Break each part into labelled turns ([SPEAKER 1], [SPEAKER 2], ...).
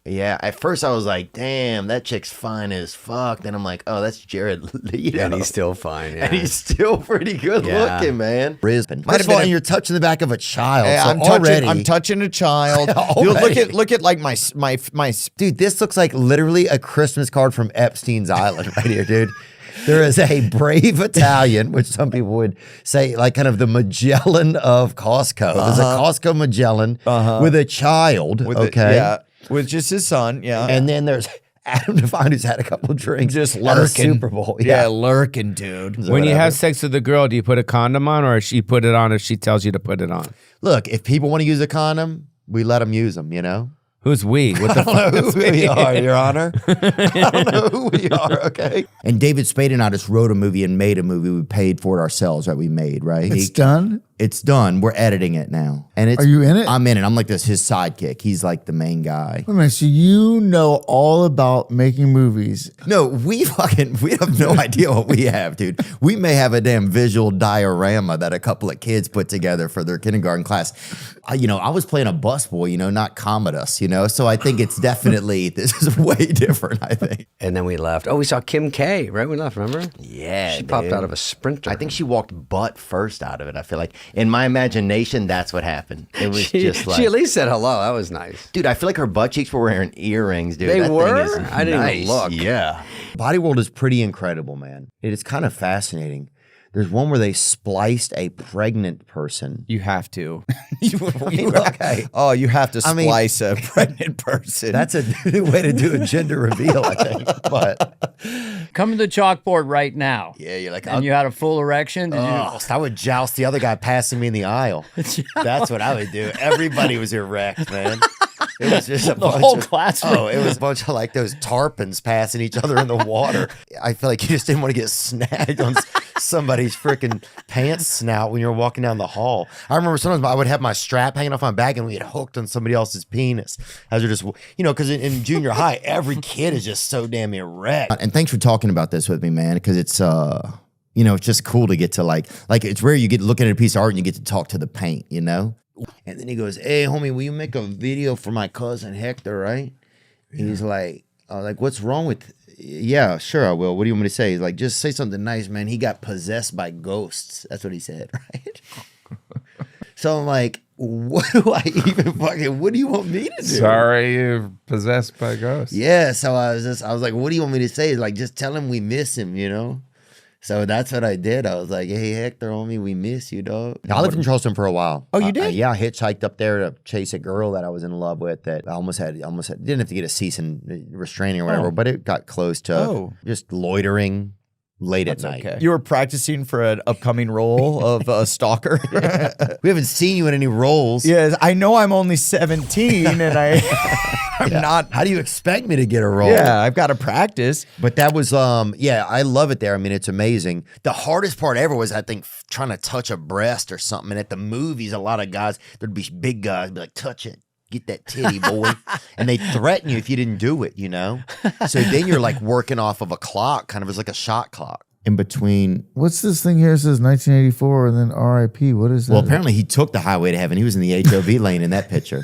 [SPEAKER 1] Yeah, at first I was like, damn, that chick's fine as fuck. Then I'm like, oh, that's Jared Leto.
[SPEAKER 2] And he's still fine, yeah.
[SPEAKER 1] And he's still pretty good looking, man.
[SPEAKER 3] First of all, you're touching the back of a child.
[SPEAKER 4] Hey,
[SPEAKER 3] so
[SPEAKER 4] I'm touching a child. Dude, look at like my.
[SPEAKER 3] Dude, this looks like literally a Christmas card from Epstein's Island right here, dude. There is a brave Italian, which some people would say like kind of the Magellan of Costco. There's a Costco Magellan with a child,
[SPEAKER 4] Yeah, with just his son, yeah.
[SPEAKER 3] And then there's Adam Devine, who's had a couple of drinks.
[SPEAKER 4] Just
[SPEAKER 3] at a
[SPEAKER 4] lurking.
[SPEAKER 3] Super Bowl.
[SPEAKER 4] Yeah, lurking, dude.
[SPEAKER 2] When you have sex with a girl, do you put a condom on, or she put it on if she tells you to put it on?
[SPEAKER 3] Look, if people want to use a condom, we let them use them, you know?
[SPEAKER 2] Who's we? What the
[SPEAKER 3] I don't know who we are, Your Honor. I don't know who we are, okay? And David Spade and I just wrote a movie and made a movie. We paid for it ourselves, right? We made, right?
[SPEAKER 5] It's done?
[SPEAKER 3] It's done. We're editing it now. And it's,
[SPEAKER 5] Are you in it?
[SPEAKER 3] I'm in it. I'm like his sidekick. He's like the main guy.
[SPEAKER 5] Wait a minute, so you know all about making movies.
[SPEAKER 3] No, we have no idea what we have, dude. We may have a damn visual diorama that a couple of kids put together for their kindergarten class. I was playing a busboy, not Commodus, So I think it's definitely, this is way different, I think.
[SPEAKER 2] And then we left. Oh, we saw Kim K, right? We left, remember?
[SPEAKER 1] Yeah,
[SPEAKER 2] She popped out of a Sprinter.
[SPEAKER 1] I think she walked butt first out of it, I feel like. In my imagination, that's what happened. It was just like...
[SPEAKER 2] She at least said hello. That was nice.
[SPEAKER 1] Dude, I feel like her butt cheeks were wearing earrings, dude.
[SPEAKER 2] They
[SPEAKER 1] that
[SPEAKER 2] were?
[SPEAKER 1] Thing is
[SPEAKER 2] I didn't
[SPEAKER 1] nice.
[SPEAKER 2] even look.
[SPEAKER 1] Yeah.
[SPEAKER 3] Body World is pretty incredible, man. It is kind of fascinating. There's one where they spliced a pregnant person.
[SPEAKER 4] You have to.
[SPEAKER 3] Okay.
[SPEAKER 4] Oh, you have to splice a pregnant person.
[SPEAKER 3] That's a new way to do a gender reveal, I think. But
[SPEAKER 6] Come to the chalkboard right now.
[SPEAKER 3] yeah, you're like,
[SPEAKER 6] And you had a full erection? Did
[SPEAKER 3] I would joust the other guy passing me in the aisle. That's what I would do. Everybody was erect, man. It was just a bunch
[SPEAKER 6] whole
[SPEAKER 3] of,
[SPEAKER 6] class.
[SPEAKER 3] Oh, it was a bunch of like those tarpons passing each other in the water. I feel like you just didn't want to get snagged on somebody's freaking pants snout when you were walking down the hall. I remember sometimes I would have my strap hanging off my back and we had hooked on somebody else's penis as we're just, because in junior high, every kid is just so damn erect. And thanks for talking about this with me, man, because it's, it's just cool to get to like it's rare you get looking at a piece of art and you get to talk to the paint, And then he goes, hey, homie, will you make a video for my cousin Hector, right? Yeah. He's like, what's wrong with... Yeah, sure, I will. What do you want me to say? He's like, just say something nice, man. He got possessed by ghosts. That's what he said, right? So I'm like, what do you want me to do?
[SPEAKER 7] Sorry, you're possessed by ghosts.
[SPEAKER 3] Yeah, so I was like, what do you want me to say? He's like, just tell him we miss him, So that's what I did. I was like, hey, Hector, homie, we miss you, dog. I lived in Charleston for a while.
[SPEAKER 4] Oh, you did?
[SPEAKER 3] Yeah, I hitchhiked up there to chase a girl that I was in love with that I almost had, didn't have to get a cease and restraining or whatever, but it got close to just loitering late at night.
[SPEAKER 4] Okay. You were practicing for an upcoming role of a stalker?
[SPEAKER 3] We haven't seen you in any roles.
[SPEAKER 4] Yes, I know I'm only 17 and I'm not.
[SPEAKER 3] How do you expect me to get a role?
[SPEAKER 4] Yeah, I've got to practice.
[SPEAKER 3] But that was, I love it there. I mean, it's amazing. The hardest part ever was, I think, trying to touch a breast or something. And at the movies, a lot of guys, there'd be big guys, be like, touch it. Get that titty, boy. And they threaten you if you didn't do it, So then you're like working off of a clock, kind of as like a shot clock. In between.
[SPEAKER 5] What's this thing here? It says 1984 and then RIP. What is that?
[SPEAKER 3] Well, apparently he took the highway to heaven. He was in the HOV lane in that picture.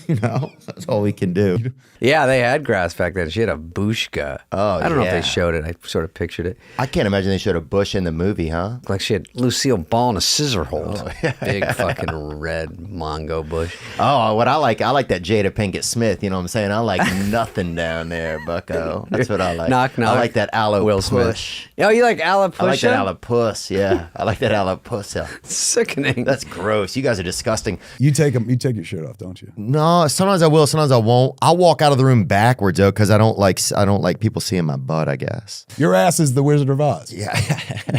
[SPEAKER 3] That's all we can do.
[SPEAKER 2] Yeah, they had grass back then. She had a bushka.
[SPEAKER 1] Oh,
[SPEAKER 2] I don't know if they showed it. I sort of pictured it.
[SPEAKER 1] I can't imagine they showed a bush in the movie, huh?
[SPEAKER 2] Like she had Lucille Ball in a scissor hold. Big fucking red Mongo bush.
[SPEAKER 1] Oh, what I like that Jada Pinkett Smith, you know what I'm saying? I like nothing down there, bucko. That's what I like.
[SPEAKER 2] Knock, knock.
[SPEAKER 1] I like that aloe
[SPEAKER 2] Will
[SPEAKER 1] push.
[SPEAKER 2] Smith. Oh, you like alopecia?
[SPEAKER 1] I like that aloe puss, yeah. I like that aloe puss.
[SPEAKER 2] Sickening.
[SPEAKER 1] That's gross. You guys are disgusting.
[SPEAKER 8] You take your shirt off, don't you?
[SPEAKER 3] No, sometimes I will, sometimes I won't. I'll walk out of the room backwards though, because I don't like people seeing my butt, I guess.
[SPEAKER 8] Your ass is the Wizard of Oz.
[SPEAKER 3] Yeah.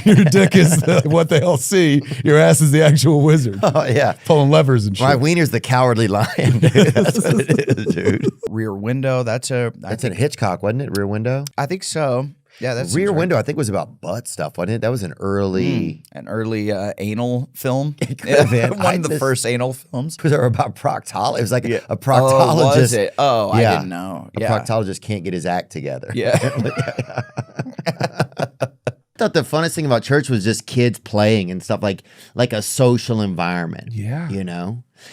[SPEAKER 8] Your dick is what they all see. Your ass is the actual wizard.
[SPEAKER 3] Oh yeah.
[SPEAKER 8] Pulling levers and shit.
[SPEAKER 3] My wiener's the cowardly lion, dude. That's what it is, dude.
[SPEAKER 4] Rear Window. That's
[SPEAKER 3] in Hitchcock, wasn't it? Rear Window?
[SPEAKER 4] I think so. Yeah, that's
[SPEAKER 3] Rear Window. I think was about butt stuff, wasn't it? That was an early
[SPEAKER 4] anal film.
[SPEAKER 3] been.
[SPEAKER 4] One of the first anal films.
[SPEAKER 3] Because they were about proctology. It was like a
[SPEAKER 4] Oh,
[SPEAKER 3] proctologist.
[SPEAKER 4] was it? Oh, I didn't know.
[SPEAKER 3] A proctologist can't get his act together.
[SPEAKER 4] Yeah.
[SPEAKER 3] I thought the funnest thing about church was just kids playing and stuff, like a social environment.
[SPEAKER 7] Yeah.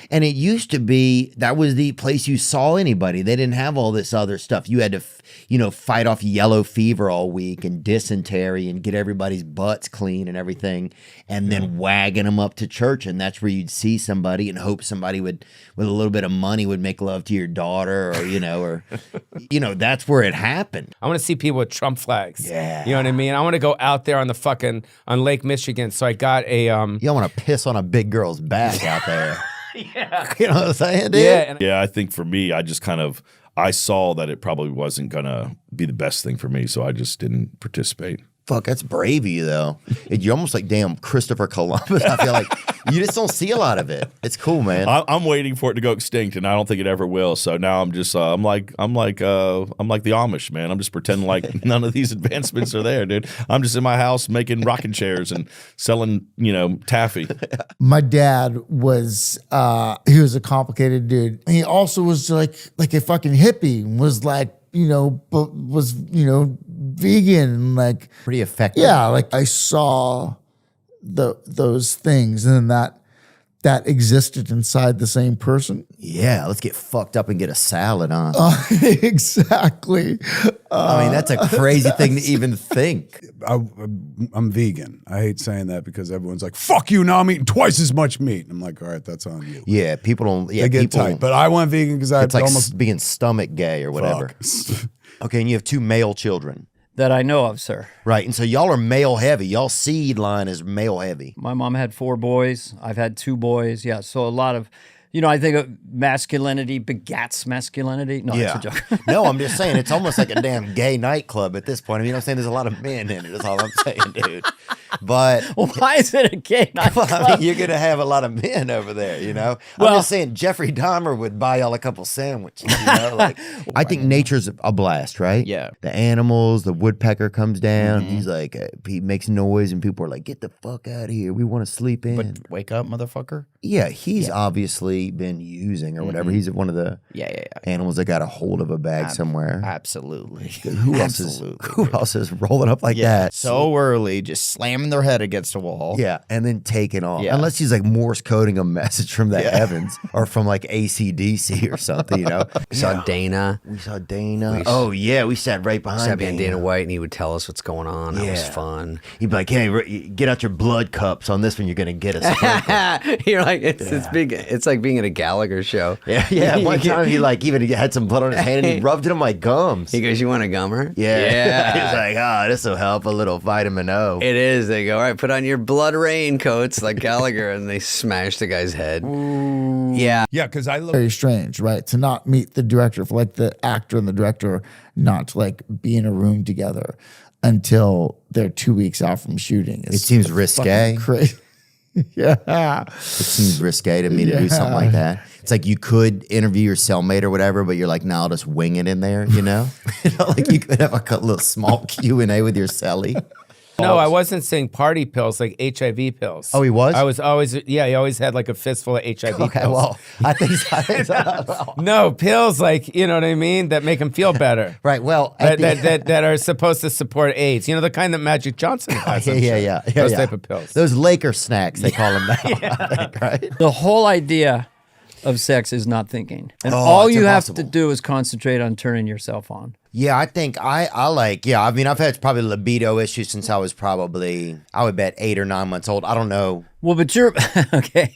[SPEAKER 3] And it used to be that was the place you saw anybody. They didn't have all this other stuff. You had to, fight off yellow fever all week and dysentery and get everybody's butts clean and everything, and then wagging them up to church. And that's where you'd see somebody and hope somebody would, with a little bit of money, would make love to your daughter, or that's where it happened.
[SPEAKER 9] I want to see people with Trump flags.
[SPEAKER 3] Yeah.
[SPEAKER 9] You know what I mean? I want to go out there on on Lake Michigan. So I got a
[SPEAKER 3] You don't want to piss on a big girl's back out there. Yeah. You know what I'm saying, dude?
[SPEAKER 10] Yeah, I think for me, I saw that it probably wasn't gonna be the best thing for me, so I just didn't participate.
[SPEAKER 3] Fuck, that's brave of you, though. You're almost like damn Christopher Columbus. I feel like you just don't see a lot of it. It's cool, man.
[SPEAKER 10] I'm waiting for it to go extinct, and I don't think it ever will. So now I'm just I'm like the Amish, man. I'm just pretending like none of these advancements are there, dude. I'm just in my house making rocking chairs and selling, taffy.
[SPEAKER 5] My dad was he was a complicated dude. He also was like a fucking hippie. Was like, vegan, like
[SPEAKER 3] pretty effective.
[SPEAKER 5] Yeah, like I saw those things, and then that existed inside the same person.
[SPEAKER 3] Yeah, let's get fucked up and get a salad on.
[SPEAKER 5] Exactly.
[SPEAKER 3] I mean, that's a crazy thing to even think.
[SPEAKER 8] I'm vegan. I hate saying that because everyone's like, fuck you, now I'm eating twice as much meat. And I'm like, all right, that's on you.
[SPEAKER 3] Yeah, people don't. Yeah,
[SPEAKER 8] they get tight. But I went vegan because
[SPEAKER 3] it's like
[SPEAKER 8] almost
[SPEAKER 3] being stomach gay or whatever. Okay, and you have 2 male children.
[SPEAKER 6] That I know of, sir.
[SPEAKER 3] Right, and so y'all are male heavy. Y'all seed line is male heavy.
[SPEAKER 6] My mom had 4 boys. I've had 2 boys. Yeah, so a lot of, I think of masculinity begats masculinity. No,
[SPEAKER 3] yeah.
[SPEAKER 6] that's a joke.
[SPEAKER 3] No, I'm just saying it's almost like a damn gay nightclub at this point. I mean, I'm saying there's a lot of men in it. That's all I'm saying, dude. But
[SPEAKER 6] well, why is it a gay nightclub?
[SPEAKER 3] Well, I mean, you're gonna have a lot of men over there, I'm just saying Jeffrey Dahmer would buy y'all a couple sandwiches. I think nature's a blast, right?
[SPEAKER 4] Yeah.
[SPEAKER 3] The animals, the woodpecker comes down. He's like, he makes noise, and people are like, "Get the fuck out of here! We want to sleep in."
[SPEAKER 4] But wake up, motherfucker.
[SPEAKER 3] Yeah, he's obviously been using or whatever. He's one of the animals that got a hold of a bag somewhere.
[SPEAKER 4] Absolutely.
[SPEAKER 3] Who else is rolling up like that?
[SPEAKER 4] So early, just slamming their head against a wall.
[SPEAKER 3] Yeah, and then taking off.
[SPEAKER 4] Yeah.
[SPEAKER 3] Unless he's like Morse coding a message from the heavens or from like AC/DC or something,
[SPEAKER 2] We saw Dana.
[SPEAKER 3] We saw Dana. Oh yeah, we sat right behind
[SPEAKER 2] Dana White, and he would tell us what's going on. That was fun.
[SPEAKER 3] He'd be like, "Hey, get out your blood cups on this one. You're gonna get a sprinkle."
[SPEAKER 2] You're like, it's big. It's like being at a Gallagher show.
[SPEAKER 3] Yeah. One time he even had some blood on his hand and he rubbed it on my gums.
[SPEAKER 2] He goes, "You want a gummer?"
[SPEAKER 3] Yeah. He's like, this will help a little vitamin O.
[SPEAKER 2] It is. They go, "All right, put on your blood raincoats like Gallagher," and they smash the guy's head.
[SPEAKER 6] Ooh.
[SPEAKER 2] Yeah.
[SPEAKER 8] Yeah, because I look
[SPEAKER 5] Very strange, right? To not meet the director, for like the actor and the director not to like be in a room together until they're 2 weeks out from shooting.
[SPEAKER 3] It seems risque.
[SPEAKER 5] Crazy. Yeah.
[SPEAKER 3] It seems risque to me to do something like that. It's like you could interview your cellmate or whatever, but you're like, no, I'll just wing it in there, Like you could have a little small Q&A with your cellie.
[SPEAKER 9] No, I wasn't saying party pills, like HIV pills.
[SPEAKER 3] Oh, he was?
[SPEAKER 9] I was always, he always had like a fistful of HIV
[SPEAKER 3] Okay,
[SPEAKER 9] pills.
[SPEAKER 3] well, I think so.
[SPEAKER 9] No, pills like, you know what I mean, that make him feel better.
[SPEAKER 3] Right, well.
[SPEAKER 9] That are supposed to support AIDS. You know, the kind that Magic Johnson has.
[SPEAKER 3] Yeah.
[SPEAKER 9] Those type of pills.
[SPEAKER 3] Those Laker snacks, they call them now, I think, right?
[SPEAKER 6] The whole idea of sex is not thinking. And
[SPEAKER 3] Oh,
[SPEAKER 6] all
[SPEAKER 3] it's
[SPEAKER 6] you
[SPEAKER 3] impossible.
[SPEAKER 6] have to do is concentrate on turning yourself on.
[SPEAKER 3] Yeah, I think I like, I mean, I've had probably libido issues since I was probably, I would bet 8 or 9 months old. I don't know.
[SPEAKER 6] Well, but you're, okay.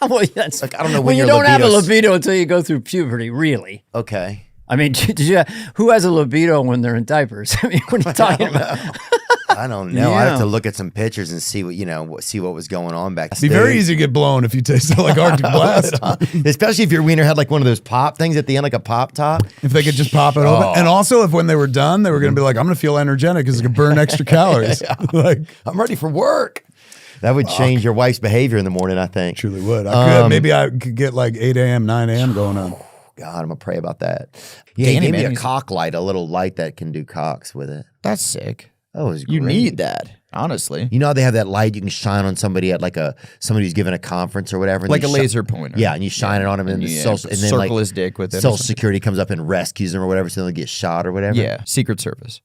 [SPEAKER 6] Well, that's,
[SPEAKER 3] Like, I don't know
[SPEAKER 6] well,
[SPEAKER 3] when
[SPEAKER 6] you
[SPEAKER 3] your
[SPEAKER 6] don't have a
[SPEAKER 3] libido's-
[SPEAKER 6] libido until you go through puberty, really.
[SPEAKER 3] Okay.
[SPEAKER 6] I mean, who has a libido when they're in diapers? I mean, what are you talking about?
[SPEAKER 3] I don't know. I have
[SPEAKER 6] Yeah.
[SPEAKER 3] to look at some pictures and see what was going on back
[SPEAKER 8] it'd be very easy to get blown if you tasted like Arctic Blast.
[SPEAKER 3] Especially if your wiener had like one of those pop things at the end, like a pop top.
[SPEAKER 8] If they could just pop it open. And also if when they were done, they were going to be like, I'm going to feel energetic because it could burn extra calories. Like,
[SPEAKER 3] I'm ready for work. That would change your wife's behavior in the morning, I think.
[SPEAKER 8] truly would. I could. Maybe I could get like 8 a.m., 9 a.m. going on.
[SPEAKER 3] God, I'm going to pray about that. Yeah, he
[SPEAKER 4] Danny,
[SPEAKER 3] gave me
[SPEAKER 4] man,
[SPEAKER 3] a
[SPEAKER 4] he's-
[SPEAKER 3] cock light, a little light that can do cocks with it.
[SPEAKER 4] That's sick.
[SPEAKER 3] That was
[SPEAKER 4] You
[SPEAKER 3] great.
[SPEAKER 4] need that, honestly.
[SPEAKER 3] You know how they have that light you can shine on somebody at like somebody who's giving a conference or whatever? and
[SPEAKER 4] Like
[SPEAKER 3] they
[SPEAKER 4] a laser pointer.
[SPEAKER 3] Yeah, and you shine it on them and, and then
[SPEAKER 4] circle
[SPEAKER 3] like
[SPEAKER 4] his dick with it. or
[SPEAKER 3] Social
[SPEAKER 4] something.
[SPEAKER 3] Security comes up and rescues them or whatever so they don't get shot or whatever.
[SPEAKER 4] Yeah, Secret Service.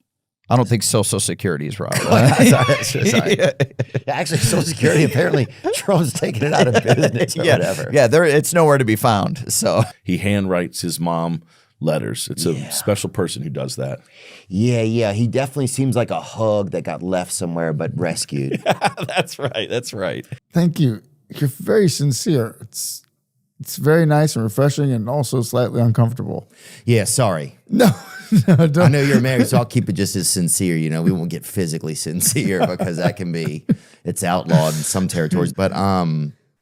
[SPEAKER 4] I don't think Social Security is right.
[SPEAKER 3] Sorry. Actually, Social Security, apparently, Trump's taking it out of business or whatever.
[SPEAKER 4] Yeah, it's nowhere to be found. So
[SPEAKER 10] He handwrites his mom letters. It's a special person who does that.
[SPEAKER 3] Yeah. He definitely seems like a hug that got left somewhere but rescued.
[SPEAKER 10] That's right.
[SPEAKER 5] Thank you. You're very sincere. It's very nice and refreshing and also slightly uncomfortable.
[SPEAKER 3] Yeah, sorry.
[SPEAKER 5] No, don't.
[SPEAKER 3] I know you're married, so I'll keep it just as sincere. You know, we won't get physically sincere because that can be, it's outlawed in some territories. But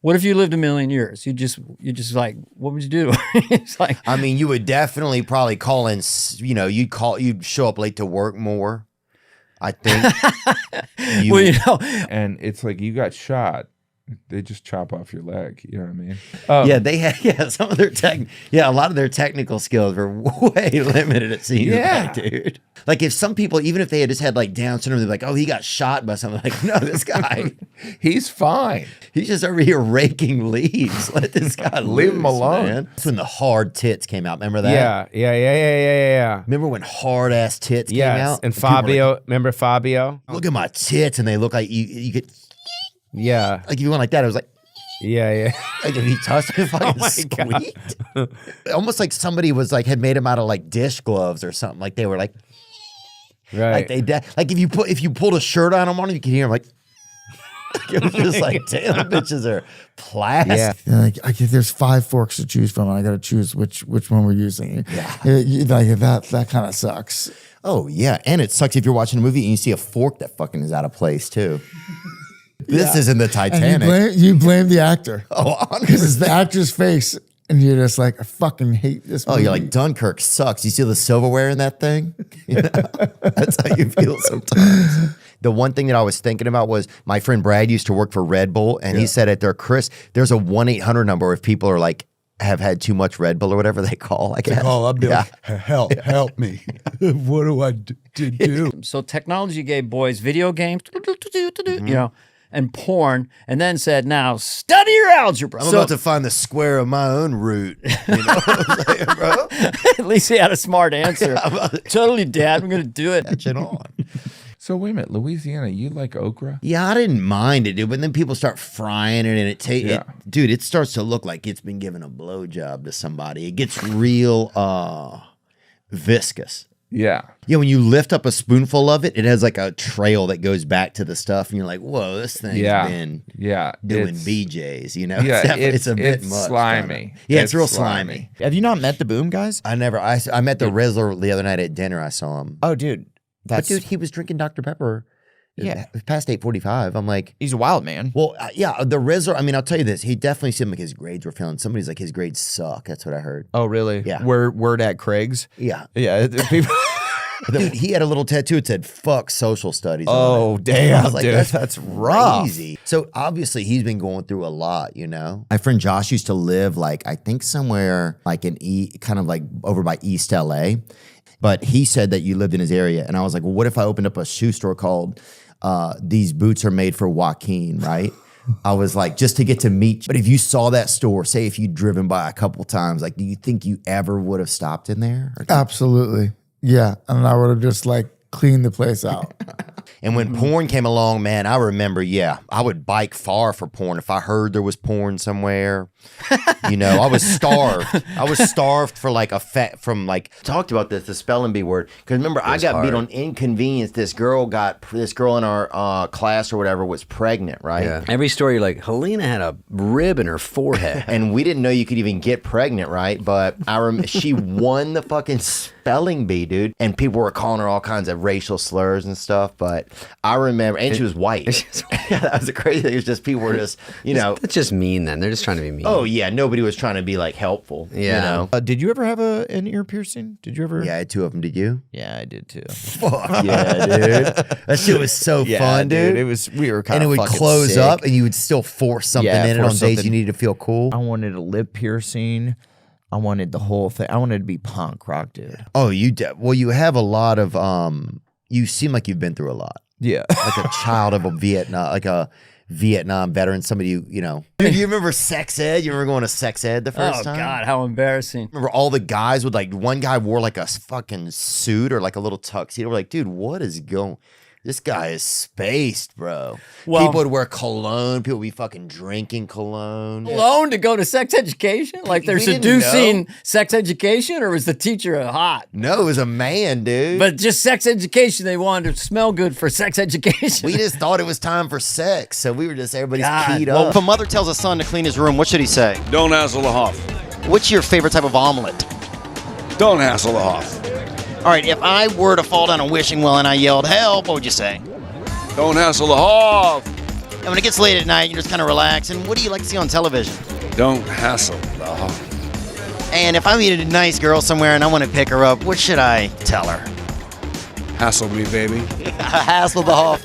[SPEAKER 6] What if you lived a million years? You just like, what would you do? It's like,
[SPEAKER 3] I mean, you would definitely probably call in. You know, you'd show up late to work more. I think.
[SPEAKER 6] well, you know,
[SPEAKER 7] And it's like you got shot. They just chop off your leg. You know what I mean?
[SPEAKER 3] Yeah, they had some of their a lot of their technical skills were way limited. It seems like, dude. Like if some people, even if they had just had like Down syndrome, they're like, oh, he got shot by something. Like, no, this guy,
[SPEAKER 7] He's fine.
[SPEAKER 3] he's just over here raking leaves. Let this guy
[SPEAKER 7] Leave him
[SPEAKER 3] loose,
[SPEAKER 7] alone.
[SPEAKER 3] Man. That's when the hard tits came out. Remember that?
[SPEAKER 9] Yeah.
[SPEAKER 3] Remember when hard ass tits came
[SPEAKER 9] Yes.
[SPEAKER 3] out?
[SPEAKER 9] And
[SPEAKER 3] people were
[SPEAKER 9] Fabio, remember Fabio?
[SPEAKER 3] like, look at my tits, and they look like you could
[SPEAKER 9] Yeah.
[SPEAKER 3] like if you went like that. It was like.
[SPEAKER 9] Yeah.
[SPEAKER 3] Like if he touched it, fucking squeaked. Almost like somebody was like had made him out of like dish gloves or something. Like they were like
[SPEAKER 9] Right.
[SPEAKER 3] like if you pulled a shirt on him you could hear him like it was just like damn bitches are plastic.
[SPEAKER 9] Yeah.
[SPEAKER 5] Yeah, like there's 5 forks to choose from, and I got to choose which one we're using.
[SPEAKER 3] Yeah.
[SPEAKER 5] Like that kind of sucks.
[SPEAKER 3] Oh yeah, and it sucks if you're watching a movie and you see a fork that fucking is out of place too. This isn't the
[SPEAKER 5] And
[SPEAKER 3] Titanic.
[SPEAKER 5] you blame the actor.
[SPEAKER 3] Oh,
[SPEAKER 5] Because it's the actor's face, and you're just like, I fucking hate this movie.
[SPEAKER 3] Oh, you're like, Dunkirk sucks. You see the silverware in that thing? You know? That's how you feel sometimes. The one thing that I was thinking about was my friend Brad used to work for Red Bull, and he said at their there's a 1-800 number if people are like, have had too much Red Bull or whatever they call, I guess.
[SPEAKER 8] Call up, be like, help me. What do I do?
[SPEAKER 6] so technology gave boys video games, you know, and porn, and then said, now study your algebra.
[SPEAKER 3] I'm about to find the square of my own root. You know what I'm saying, bro?
[SPEAKER 6] At least he had a smart answer. Totally, Dad, I'm going to do it.
[SPEAKER 3] Catch it on.
[SPEAKER 7] So wait a minute, Louisiana, you like okra?
[SPEAKER 3] Yeah, I didn't mind it, dude. But then people start frying it, and dude, it starts to look like it's been given a blowjob to somebody. It gets real viscous.
[SPEAKER 7] Yeah.
[SPEAKER 3] Yeah, when you lift up a spoonful of it, it has like a trail that goes back to the stuff, and you're like, "Whoa, this thing's been doing
[SPEAKER 7] it's-
[SPEAKER 3] BJs." You know,
[SPEAKER 7] Yeah,
[SPEAKER 3] it's a bit
[SPEAKER 7] it's
[SPEAKER 3] much.
[SPEAKER 7] slimy.
[SPEAKER 3] kinda. Yeah, it's real slimy.
[SPEAKER 4] Have you not met the Boom guys?
[SPEAKER 3] I met the Rizzler the other night at dinner. I saw him.
[SPEAKER 4] Oh, dude.
[SPEAKER 3] But dude, he was drinking Dr. Pepper.
[SPEAKER 4] Yeah.
[SPEAKER 3] Past 8:45. I'm like,
[SPEAKER 4] He's a wild man.
[SPEAKER 3] well, yeah, the Rizzler. I mean, I'll tell you this. He definitely seemed like his grades were failing. Somebody's like, his grades suck. That's what I heard.
[SPEAKER 4] Oh, really?
[SPEAKER 3] Yeah.
[SPEAKER 4] Word at Craig's?
[SPEAKER 3] Yeah.
[SPEAKER 4] Yeah. People.
[SPEAKER 3] Dude, he had a little tattoo. It said "fuck social studies." on
[SPEAKER 4] Oh,
[SPEAKER 3] it.
[SPEAKER 4] damn,
[SPEAKER 3] I was like,
[SPEAKER 4] dude.
[SPEAKER 3] That's
[SPEAKER 4] rough.
[SPEAKER 3] crazy. So obviously he's been going through a lot, you know. My friend Josh used to live like I think somewhere like kind of like over by East LA, but he said that you lived in his area, and I was like, well, what if I opened up a shoe store called "These Boots Are Made for Joaquin," right? I was like, just to get to meet you. But if you saw that store, say if you'd driven by a couple times, like, do you think you ever would have stopped in there?
[SPEAKER 5] Absolutely. Yeah. And I would have just like cleaned the place out.
[SPEAKER 3] And when porn came along, man, I remember, I would bike far for porn. If I heard there was porn somewhere, you know, I was starved. I was starved for like talked about the spelling bee word. Because remember, I got beat on Inconvenience. This girl in our class or whatever was pregnant, right?
[SPEAKER 2] Yeah. Every story, like, Helena had a rib in her forehead.
[SPEAKER 3] And we didn't know you could even get pregnant, right? But she won the fucking spelling bee, dude. And people were calling her all kinds of racial slurs and stuff. But I remember, and she was white. Yeah, that was the crazy thing. It was just people were just, you know.
[SPEAKER 2] That's just mean then. They're just trying to be mean.
[SPEAKER 3] Oh, yeah. Nobody was trying to be like helpful.
[SPEAKER 2] Yeah.
[SPEAKER 3] You know?
[SPEAKER 4] Did you ever have an ear piercing? Did you ever?
[SPEAKER 3] Yeah, I had 2 of them. Did you?
[SPEAKER 4] Yeah, I did too.
[SPEAKER 3] Fuck yeah, dude. That shit was so fun, dude.
[SPEAKER 4] It was, we were kind
[SPEAKER 3] And
[SPEAKER 4] of
[SPEAKER 3] it would close up and you would still force something in it on days you needed to feel cool.
[SPEAKER 4] I wanted a lip piercing. I wanted the whole thing. I wanted to be punk rock, dude.
[SPEAKER 3] Oh, well, you have a lot of, you seem like you've been through a lot.
[SPEAKER 4] Yeah.
[SPEAKER 3] Like a child of a Vietnam, Vietnam veteran, somebody you know. Dude, you remember sex ed? You remember going to sex ed the first time?
[SPEAKER 6] Oh God, how embarrassing!
[SPEAKER 3] Remember all the guys would like, one guy wore like a fucking suit or like a little tuxedo. We're like, dude, what is going? This guy is spaced, bro.
[SPEAKER 6] Well-
[SPEAKER 3] People would wear cologne. People would be fucking drinking cologne.
[SPEAKER 6] Alone to go to sex education? Like they're
[SPEAKER 3] We didn't
[SPEAKER 6] seducing sex education, or was the teacher hot?
[SPEAKER 3] No, it was a man, dude.
[SPEAKER 6] But just sex education, they wanted to smell good for sex education.
[SPEAKER 3] we just thought it was time for sex, so we were just everybody's
[SPEAKER 6] God,
[SPEAKER 3] keyed
[SPEAKER 1] Well,
[SPEAKER 3] up.
[SPEAKER 1] if a mother tells a son to clean his room, what should he say?
[SPEAKER 11] Don't Hasselhof.
[SPEAKER 1] What's your favorite type of omelet?
[SPEAKER 11] Don't Hasselhof.
[SPEAKER 1] All right, if I were to fall down a wishing well and I yelled help, what would you say?
[SPEAKER 11] Don't Hasselhof.
[SPEAKER 1] And when it gets late at night, you're just kind of relaxing. What do you like to see on television?
[SPEAKER 11] Don't Hasselhof.
[SPEAKER 1] And if I meet a nice girl somewhere and I want to pick her up, what should I tell her?
[SPEAKER 11] Hassle me, baby.
[SPEAKER 1] Hassel the Hoff.